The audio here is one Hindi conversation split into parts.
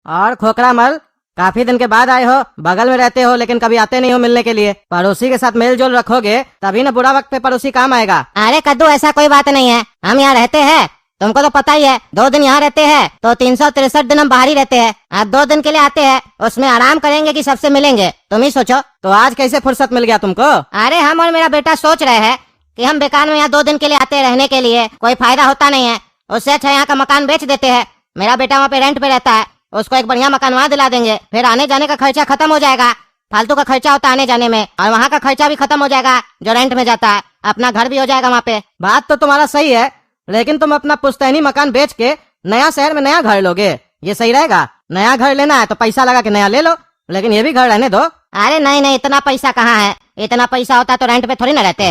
और खोखरा मल, काफी दिन के बाद आए हो, बगल में रहते हो लेकिन कभी आते नहीं हो मिलने के लिए। पड़ोसी के साथ मेल जोल रखोगे तभी न बुरा वक्त पे पड़ोसी काम आएगा। अरे कद्दू, ऐसा कोई बात नहीं है, हम यहाँ रहते हैं, तुमको तो पता ही है। 2 दिन यहाँ रहते हैं तो 363 दिन हम बाहर ही रहते हैं। आप 2 दिन के लिए आते हैं, उसमें आराम करेंगे कि सबसे मिलेंगे, तुम ही सोचो। तो आज कैसे फुर्सत मिल गया तुमको? अरे हम और मेरा बेटा सोच रहे हैं कि हम बेकार में यहाँ 2 दिन के लिए आते रहने के लिए, कोई फायदा होता नहीं है, उससे अच्छा यहाँ का मकान बेच देते हैं। मेरा बेटा वहाँ पे रेंट पे रहता है, उसको एक बढ़िया मकान वहाँ दिला देंगे, फिर आने जाने का खर्चा खत्म हो जाएगा। फालतू का खर्चा होता है आने जाने में, और वहाँ का खर्चा भी खत्म हो जाएगा जो रेंट में जाता है। अपना घर भी हो जाएगा वहाँ पे। बात तो तुम्हारा सही है, लेकिन तुम अपना पुश्तैनी मकान बेच के नया शहर में नया घर लोगे, ये सही रहेगा? नया घर लेना है तो पैसा लगा के नया ले लो, लेकिन ये भी घर रहने दो। अरे नहीं नहीं, इतना पैसा कहाँ है, इतना पैसा होता तो रेंट पे थोड़ी ना रहते।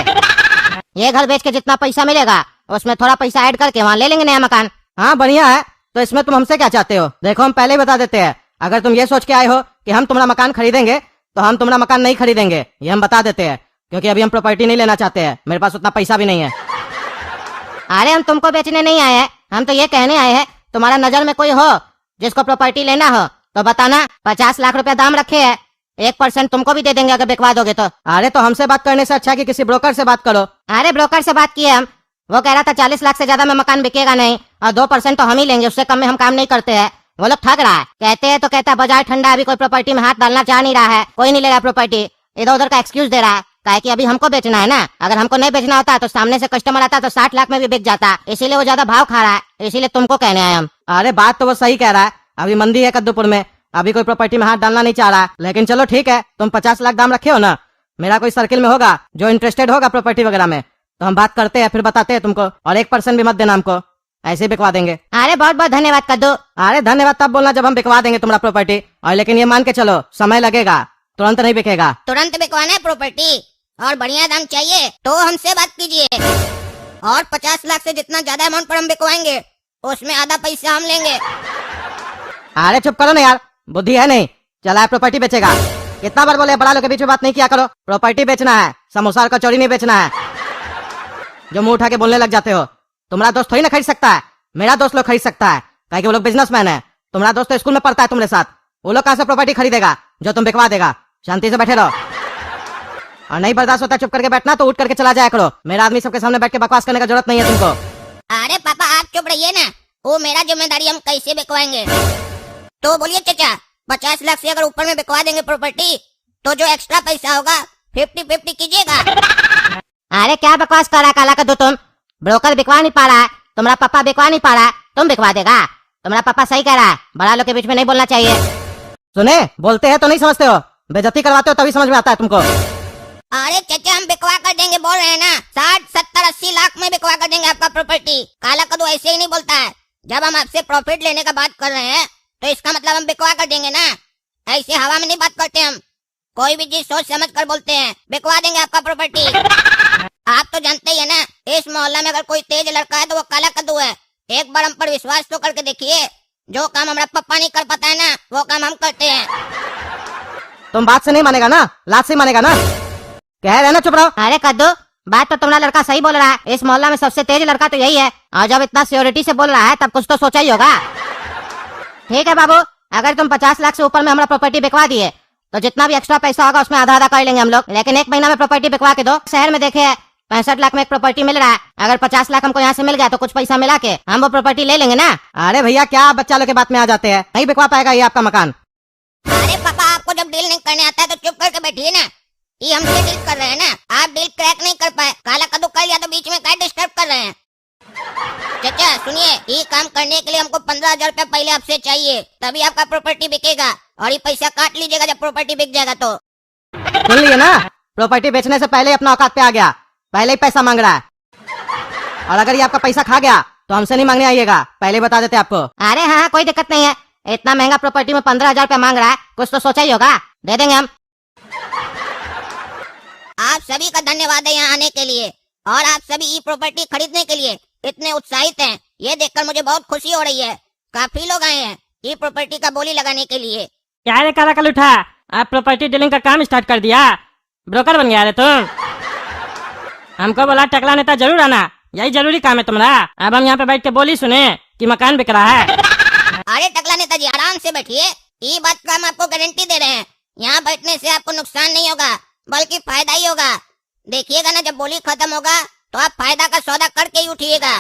ये घर बेच के जितना पैसा मिलेगा उसमें थोड़ा पैसा ऐड करके वहाँ ले लेंगे नया मकान। हाँ बढ़िया है, तो इसमें तुम हमसे क्या चाहते हो? देखो हम पहले ही बता देते हैं, अगर तुम ये सोच के आए हो कि हम तुम्हारा मकान खरीदेंगे तो हम तुम्हारा मकान नहीं खरीदेंगे, ये हम बता देते हैं, क्योंकि अभी हम प्रॉपर्टी नहीं लेना चाहते हैं, मेरे पास उतना पैसा भी नहीं है। अरे हम तुमको बेचने नहीं आए हैं, हम तो ये कहने आए हैं, तुम्हारा नजर में कोई हो जिसको प्रॉपर्टी लेना हो तो बताना। 50 लाख रुपया दाम रखे है, 1% तुमको भी दे देंगे अगर बिकवा दोगे तो। अरे तो हमसे बात करने से अच्छा कि किसी ब्रोकर से बात करो। अरे ब्रोकर से बात किए हम, वो कह रहा था 40 लाख से ज्यादा में मकान बिकेगा नहीं, और 2% तो हम ही लेंगे, उससे कम में हम काम नहीं करते हैं। वो लोग ठग रहा है, कहते हैं तो कहता है बाजार ठंडा है, अभी कोई प्रॉपर्टी में हाथ डालना चाह नहीं रहा है, कोई नहीं ले रहा प्रॉपर्टी, इधर उधर का एक्सक्यूज दे रहा है, काहे कि अभी हमको बेचना है ना। अगर हमको नहीं बेचना होता तो सामने से कस्टमर आता तो 60 लाख में भी बिक जाता, इसीलिए वो ज्यादा भाव खा रहा है, इसीलिए तुमको कहने आए हम। अरे बात तो वो सही कह रहा है, अभी मंदी है कद्दूपुर में, अभी कोई प्रॉपर्टी में हाथ डालना नहीं चाह रहा, लेकिन चलो ठीक है, तुम 50 लाख दाम रखे हो ना, मेरा कोई सर्किल में होगा जो इंटरेस्टेड होगा प्रॉपर्टी वगैरह में, तो हम बात करते हैं, फिर बताते हैं तुमको, और 1% भी मत देना हमको, ऐसे ही बिकवा देंगे। अरे बहुत बहुत धन्यवाद कद्दू। अरे धन्यवाद तब बोलना जब हम बिकवा देंगे तुम्हारा प्रॉपर्टी, और लेकिन ये मान के चलो समय लगेगा, तुरंत नहीं बिकेगा। तुरंत बिकवाना है प्रॉपर्टी और बढ़िया दाम चाहिए तो हमसे बात कीजिए, और 50 लाख से जितना ज्यादा अमाउंट पर हम बिकवाएंगे उसमें आधा पैसा हम लेंगे। अरे चुप करो ना यार, बुद्धि है नहीं, चला प्रॉपर्टी बेचेगा। कितना बार बोले बड़ा लोग के बीच में बात नहीं किया करो, प्रॉपर्टी बेचना है, समोसा और कचौड़ी नहीं बेचना है, जो मुंह उठा के बोलने लग जाते हो। तुम्हारा दोस्त थोड़ी ना खरीद सकता है, मेरा दोस्त लोग खरीद सकता है, काहे कि वो लोग बिजनेसमैन है। तुम्हारा दोस्त तो स्कूल में पढ़ता है तुम्हारे साथ, वो लोग कहाँ से प्रॉपर्टी खरीदेगा जो तुम बिकवा देगा? शांति से बैठे रहो, और नहीं बर्दाश्त होता चुप करके बैठना तो उठ करके चला जाया करो, मेरा आदमी सबके सामने बैठ के बकवास करने का जरूरत नहीं है तुमको। अरे पापा आप चुप रहिए ना, वो मेरा जिम्मेदारी, हम कैसे बिकवाएंगे। तो बोलिए चाचा, 50 लाख से अगर ऊपर में बिकवा देंगे प्रॉपर्टी तो जो एक्स्ट्रा पैसा होगा 50-50 कीजिएगा। अरे क्या बकवास कर रहा है काला कद्दू तुम, ब्रोकर बिकवा नहीं पा रहा है, तुम्हारा पापा बिकवा नहीं पा रहा है, तुम बिकवा देगा? तुम्हारा पापा सही कह रहा है, बड़ा लोग के बीच में नहीं बोलना चाहिए। सुने, बोलते हैं तो नहीं समझते हो, बेइज्जती करवाते हो तभी समझ में आता है तुमको। अरे चाचा हम बिकवा कर देंगे बोल रहे हैं ना, 60, 70, 80 लाख में बिकवा कर देंगे आपका प्रॉपर्टी। काला कद्दू ऐसे ही नहीं बोलता है, जब हम आपसे प्रॉफिट लेने का बात कर रहे हैं तो इसका मतलब हम बिकवा कर देंगे ना, ऐसे हवा में नहीं बात करते हम, कोई भी चीज सोच समझ कर बोलते हैं। बिकवा देंगे आपका प्रॉपर्टी। आप तो जानते ही है ना, इस मोहल्ला में अगर कोई तेज लड़का है तो वो काला कद्दू है। एक बार हम पर विश्वास तो करके देखिए, जो काम हमारा पापा नहीं कर पाता है ना, वो काम हम करते हैं। तुम बात से नहीं मानेगा ना, लात से मानेगा ना, कह रहे ना चुप रहो। अरे कद्दू, बात तो तुम्हारा लड़का सही बोल रहा है, इस मोहल्ला में सबसे तेज लड़का तो यही है, और जब इतना सियोरिटी से बोल रहा है तब कुछ तो सोचा ही होगा। ठीक है बाबू, अगर तुम 50 लाख से ऊपर में हमारा प्रॉपर्टी बिकवा दिए तो जितना भी एक्स्ट्रा पैसा होगा उसमें आधा आधा कर लेंगे हम लोग, लेकिन 1 महीना में प्रॉपर्टी बिकवा के दो। शहर में देखे 65 लाख में एक प्रॉपर्टी मिल रहा है, अगर 50 लाख हमको यहाँ से मिल गया तो कुछ पैसा मिला के हम वो प्रॉपर्टी ले लेंगे ना। अरे भैया क्या आप बच्चा लोग के बात में आ जाते हैं, नहीं बिकवा पाएगा ये आपका मकान। अरे पापा आपको जब डील नहीं करने आता है तो चुप करके बैठिए ना, ये हमसे डील कर रहे हैं ना, आप डील क्रैक नहीं कर पाए, काला कद्दू कर लिया तो बीच में क्या डिस्टर्ब कर रहे हैं। चाचा सुनिए, ये काम करने के लिए हमको 15,000 रुपया पहले आपसे चाहिए, तभी आपका प्रॉपर्टी बिकेगा, और ये पैसा काट लीजिएगा जब प्रॉपर्टी बिक जाएगा तो। सुन लिए ना, प्रॉपर्टी बेचने से पहले अपना औकात पे आ गया, पहले ही पैसा मांग रहा है, और अगर ये आपका पैसा खा गया तो हमसे नहीं मांगने आइएगा, पहले बता देते आपको। अरे हाँ कोई दिक्कत नहीं है, इतना महंगा प्रॉपर्टी में 15,000 रुपया मांग रहा है, कुछ तो सोचा ही होगा, दे देंगे हम। आप सभी का धन्यवाद है यहाँ आने के लिए, और आप सभी ये प्रॉपर्टी खरीदने के लिए इतने उत्साहित हैं, ये देखकर मुझे बहुत खुशी हो रही है। काफी लोग आए हैं ये प्रॉपर्टी का बोली लगाने के लिए। क्या रे काला कलूठा, आप प्रॉपर्टी डीलिंग का काम स्टार्ट कर दिया, ब्रोकर बन गया रे तुम। हमको बोला टकला नेता जरूर आना, यही जरूरी काम है तुम्हारा। अब हम यहाँ पे बैठ के बोली सुने कि मकान बिक रहा है। अरे अरे टकला नेताजी आराम से बैठिए, ये बात का हम आपको गारंटी दे रहे हैं। यहाँ बैठने से आपको नुकसान नहीं होगा बल्कि फायदा ही होगा। देखिएगा ना, जब बोली खत्म होगा तो आप फायदा का सौदा करके ही उठिएगा।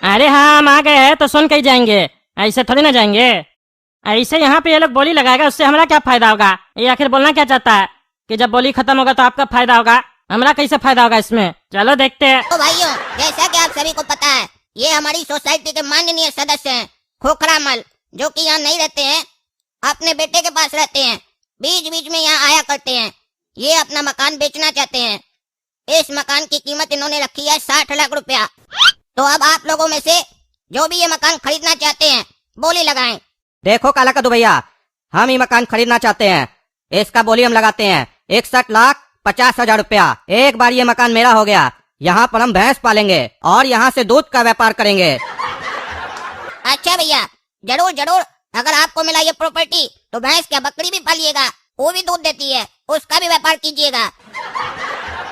अरे हाँ, हम आ गए हैं तो सुन के ही जाएंगे, ऐसे थोड़ी ना जाएंगे। ऐसे यहाँ पे ये लोग बोली लगाएगा, उससे हमारा क्या फायदा होगा? ये आखिर बोलना क्या चाहता है कि जब बोली खत्म होगा तो आपका फायदा होगा, हमारा कैसे फायदा होगा इसमें? चलो देखते हैं। तो भाइयों, जैसा कि आप सभी को पता है, ये हमारी सोसाइटी के माननीय सदस्य हैं खोखरामल, जो कि यहाँ नहीं रहते हैं, अपने बेटे के पास रहते हैं, बीच बीच में यहाँ आया करते हैं। ये अपना मकान बेचना चाहते हैं। इस मकान की कीमत इन्होंने रखी है 60 लाख रुपया। तो अब आप लोगों में से जो भी ये मकान खरीदना चाहते हैं, बोली लगाएं। देखो काला कद्दू भैया, हम ये मकान खरीदना चाहते हैं। इसका बोली हम लगाते हैं 61,50,000 रुपया। एक बार ये मकान मेरा हो गया, यहाँ पर हम भैंस पालेंगे और यहाँ से दूध का व्यापार करेंगे। अच्छा भैया, जरूर जरूर। अगर आपको मिला ये प्रॉपर्टी तो भैंस क्या बकरी भी पालिएगा, वो भी दूध देती है, उसका भी व्यापार कीजिएगा।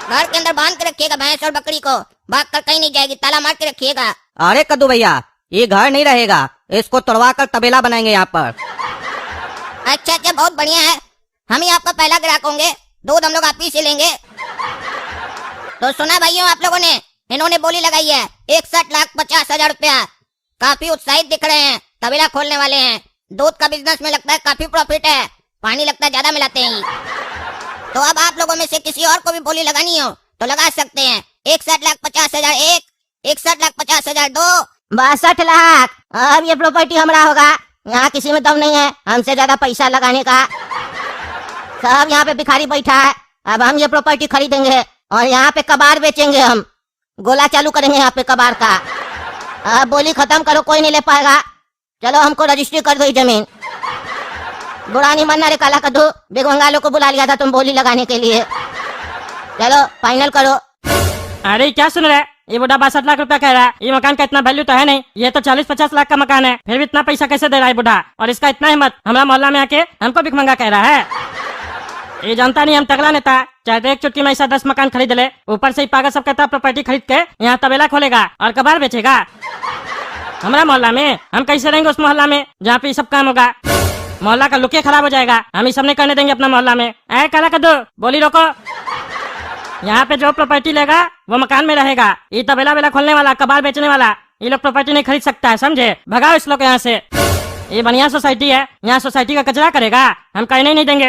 घर के अंदर बांध के रखिएगा भैंस और बकरी को, भाग कर कहीं नहीं जाएगी, ताला मार के रखिएगा। अरे कद्दू भैया, ये घर नहीं रहेगा, इसको तोड़वा कर तबेला बनाएंगे यहाँ पर। अच्छा अच्छा, बहुत बढ़िया है। हम ही आपका पहला ग्राहक होंगे, दूध हम लोग आप ही से लेंगे। तो सुना भाइयों आप लोगों ने, इन्होंने बोली लगाई है 61,50,000 रुपया। काफी उत्साहित दिख रहे हैं, तबेला खोलने वाले हैं। दूध का बिजनेस में लगता है काफी प्रॉफिट है, पानी लगता है ज्यादा मिलाते हैं। तो अब आप लोगों में से किसी और को भी बोली लगानी हो तो लगा सकते हैं। 61,50,000 एक, 61,50,000 दो। 62 लाख। अब ये प्रॉपर्टी हमारा होगा। यहाँ किसी में दम नहीं है हमसे ज्यादा पैसा लगाने का। सब यहाँ पे भिखारी बैठा है। अब हम ये प्रॉपर्टी खरीदेंगे और यहाँ पे कबाड़ बेचेंगे। हम गोला चालू करेंगे यहाँ पे कबाड़ का। अब बोली खत्म करो, कोई नहीं ले पाएगा। चलो हमको रजिस्ट्री कर दो जमीन। बुरा नहीं मानना रे काला कद्दू, बिग बंगालो को बुला लिया था तुम बोली लगाने के लिए। चलो फाइनल करो। अरे क्या सुन रहे हैं? ये बुढ़ा 62 लाख रुपया कह रहा है। ये मकान का इतना वैल्यू तो है नहीं, ये तो 40-50 लाख का मकान है, फिर भी इतना पैसा कैसे दे रहा है बुढ़ा? और इसका इतना हिम्मत, हमारा मोहल्ला में आके हमको भिख मंगा कह रहा है। ये जानता नहीं हम तगड़ा नेता, चाहे तो एक चुटकी में ऐसा 10 मकान खरीद ले, ऊपर से ही पागल सब कहता प्रॉपर्टी खरीद के यहाँ तबेला खोलेगा और कबाड़ बेचेगा हमारा मोहल्ला में। हम कैसे रहेंगे उस मोहल्ला में जहाँ पे ये सब काम होगा? मोहल्ला का लुक खराब हो जाएगा, हम ये सब नहीं करने देंगे अपना मोहल्ला में। ऐ काला कद्दू, बोली रोको। यहाँ पे जो प्रॉपर्टी लेगा वो मकान में रहेगा। ये तबेला बेला खोलने वाला, कबाड़ बेचने वाला, ये लोग प्रॉपर्टी नहीं खरीद सकता है, समझे? भगाओ इस लोग यहाँ से। ये बढ़िया सोसाइटी है, यहाँ सोसाइटी का कचरा करेगा, हम कहने नहीं देंगे।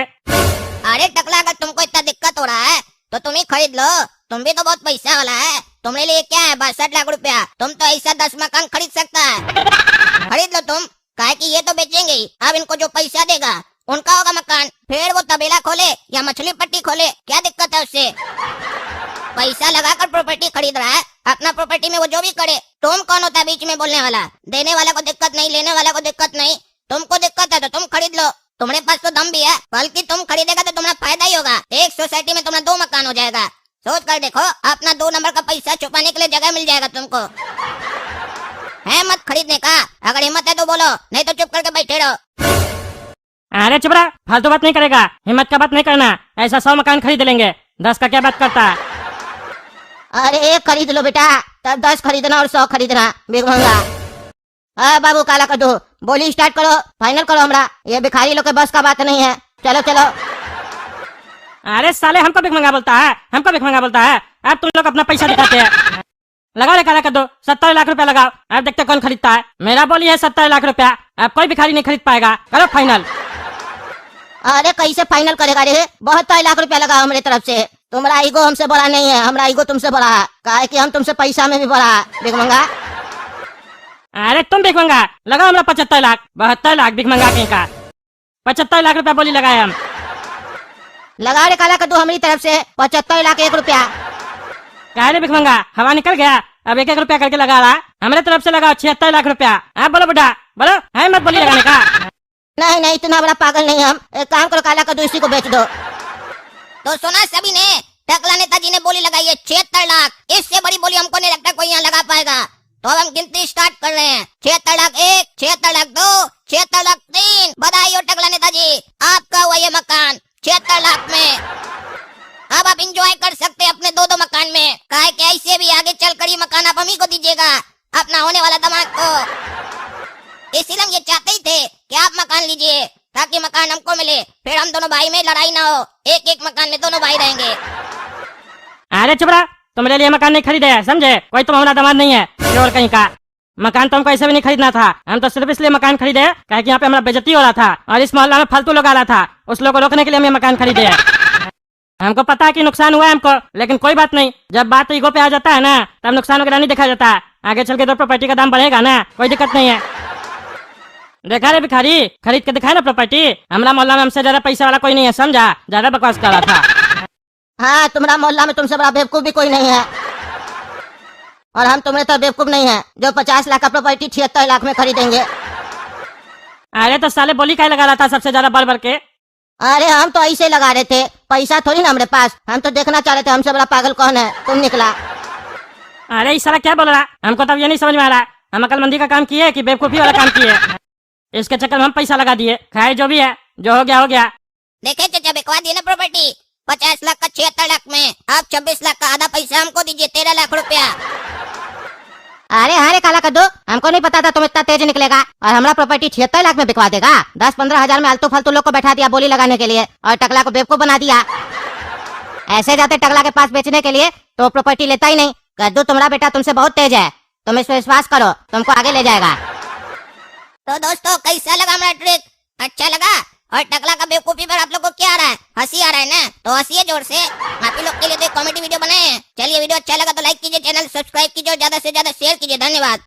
अरे टकला, अगर तुमको इतना दिक्कत हो रहा है तो तुम ही खरीद लो, तुम भी तो बहुत पैसा वाला है। तुम्हारे लिए क्या है 62 लाख रुपया? तुम तो ऐसा 10 मकान खरीद सकता है। खरीद लो तुम, काहे कि ये तो बेचेंगे ही। अब इनको जो पैसा देगा उनका होगा मकान, फिर वो तबेला खोले या मछली पट्टी खोले, क्या दिक्कत है उससे? पैसा लगाकर प्रॉपर्टी खरीद रहा है, अपना प्रॉपर्टी में वो जो भी करे। तुम कौन होता है बीच में बोलने वाला? देने वाला को दिक्कत नहीं, लेने वाला को दिक्कत नहीं। तुमको दिक्कत है तो तुम खरीद लो, तुम्हारे पास तो दम भी है, बल्कि तुम खरीदेगा तो तुम्हारा फायदा ही होगा। एक सोसाइटी में तुम्हारा 2 मकान हो जाएगा। सोच कर देखो, अपना 2 नंबर का पैसा छुपाने के लिए जगह मिल जाएगा तुमको। है मत खरीदने का? अगर हिम्मत है तो बोलो, नहीं तो चुप करके बैठे रहो। अरे चुप रहा, फालतू बात नहीं करेगा, हिम्मत का बात नहीं करना। ऐसा 100 मकान खरीद लेंगे, 10 का क्या बात करता है? अरे एक खरीद लो बेटा, तब 10 खरीदना और 100 खरीदना, बिग महंगा। हाँ बाबू काला कद्दू, बोली स्टार्ट करो, फाइनल करो हमरा। ये भिखारी लोग के बस का बात नहीं है। चलो चलो। अरे साले, हमको भिख मंगा बोलता है, हमको भिख मंगा बोलता है। अब तुम लोग अपना पैसा दिखाते हैं। लगाओ रे काला कद्दू, 70 लाख रुपया लगाओ, अब देखते कौन खरीदता है। मेरा बोली है 70 लाख रुपया, अब कोई भिखारी नहीं खरीद पाएगा। करो फाइनल। अरे कैसे फाइनल करेगा रे? 72 लाख रुपया लगाओ हमारे तरफ से। तुम्हारा ईगो हमसे बड़ा नहीं है, हमारा ईगो तुमसे बड़ा है, काहे कि हम तुमसे पैसा में भी बड़ा है, बिग मंगा। अरे तुम भिख मंगा लगाओ हमरा 75 लाख, 72 लाख भिख मंगा कहीं का। 75 लाख रुपया बोली लगाए हम। लगाओ रे काला कद्दू हमारी तरफ से 75 लाख 1 रुपया। क्या रे भिख मंगा, हवा निकल गया, अब 1-1 रुपया करके लगा रहा। हमारे तरफ से लगाओ 76 लाख रुपया। आप बोलो बुढ़ा, बोलो, है मत बोली लगाने का। नहीं नहीं, इतना बड़ा पागल नहीं हम। एक काम करो काला कद्दू, इसी को बेच दो। तो सुना सभी ने, टकला नेताजी ने बोली लगाई है 76 लाख। इससे बड़ी बोली हमको नहीं लगता कोई यहाँ लगा पाएगा। तो अब हम गिनती स्टार्ट कर रहे हैं। 76 लाख 1, 76 लाख 2, 76 लाख 3। बधाई हो टकला नेताजी, आपका हुआ ये मकान 76 लाख में। अब आप इंजॉय कर सकते हैं अपने 2-2 मकान में। काहे कि ऐसे भी आगे चलकर ये मकान आप हम ही को दीजिएगा, अपना होने वाला दामाद को। इसीलिए हम ये चाहते ही थे कि आप मकान लीजिए ताकि मकान हमको मिले, फिर हम दोनों भाई में लड़ाई ना हो, एक एक मकान में दोनों भाई रहेंगे। अरे चुप रहा, तो मेरे लिए मकान नहीं खरीदे है, समझे? कोई तुम हमारा दामाद नहीं है और कहीं का। मकान तो हमको ऐसे भी नहीं खरीदना था, हम तो सिर्फ इसलिए मकान खरीदे कहे कि यहाँ पे हमारा बेइज्जती हो रहा था और इस मोहल्ला में फालतू लोग आ रहा था, उस लोग को रोकने के लिए हम ये मकान खरीदे है। हमको पता है कि नुकसान हुआ है हमको, लेकिन कोई बात नहीं, जब बात ईगो पे आ जाता है ना तब नुकसान वगैरह नहीं देखा जाता। आगे चल के तो प्रॉपर्टी का दाम बढ़ेगा ना, कोई दिक्कत नहीं है। देखा रे भिखारी, खरीद के दिखाए ना प्रॉपर्टी। हमारा मोहल्ला में हमसे ज्यादा पैसा वाला कोई नहीं है, समझा? ज्यादा बकवास कर रहा था। हाँ, तुम्हारा मोहल्ला में तुमसे बड़ा बेवकूफ भी कोई नहीं है, और हम तुम्हें तो बेवकूफ नहीं है जो 50 लाख का प्रॉपर्टी 76 लाख में खरीदेंगे। अरे तो साले बोली क्या लगा रहा था सबसे ज्यादा बढ़ बढ़ के? अरे हम तो ऐसे लगा रहे थे, पैसा थोड़ी ना हमारे पास, हम तो देखना चाह रहे थे हमसे बड़ा पागल कौन है, तुम निकला। अरे इस साला क्या बोल रहा है? हमको तब ये नहीं समझ में आ रहा है, हम अकलमंदी का काम किए कि बेवकूफी वाला काम किए? इसके चक्कर में हम पैसा लगा दिए, खैर जो भी है, जो हो गया हो गया। देखे चाचा, बिकवा दिए ना प्रॉपर्टी 50 लाख का 76 लाख में। आप 26 लाख का आधा पैसा हमको दीजिए, 13 लाख रुपया। अरे हाँ रे काला कद्दू, हमको नहीं पता था तुम इतना तेज निकलेगा और हमारा प्रॉपर्टी 76 लाख में बिकवा देगा। 10-15 हजार में आलतू फालतू लोग को बैठा दिया बोली लगाने के लिए और टकला को बेवकूफ बना दिया। ऐसे जाते टकला के पास बेचने के लिए तो प्रॉपर्टी लेता ही नहीं। कद्दू तुम्हारा बेटा तुमसे बहुत तेज है, तुम इस पर विश्वास करो, तुमको आगे ले जाएगा। तो दोस्तों, कैसा लगा हमारा ट्रिक? अच्छा लगा? और टकला का बेवकूफी पर आप लोग को क्या आ रहा है? हंसी आ रहा है ना? तो हंसिए जोर से। आप ही लोग के लिए तो एक कॉमेडी वीडियो बनाए हैं। चलिए, वीडियो अच्छा लगा तो लाइक कीजिए, चैनल सब्सक्राइब कीजिए और ज्यादा से ज्यादा शेयर कीजिए। धन्यवाद।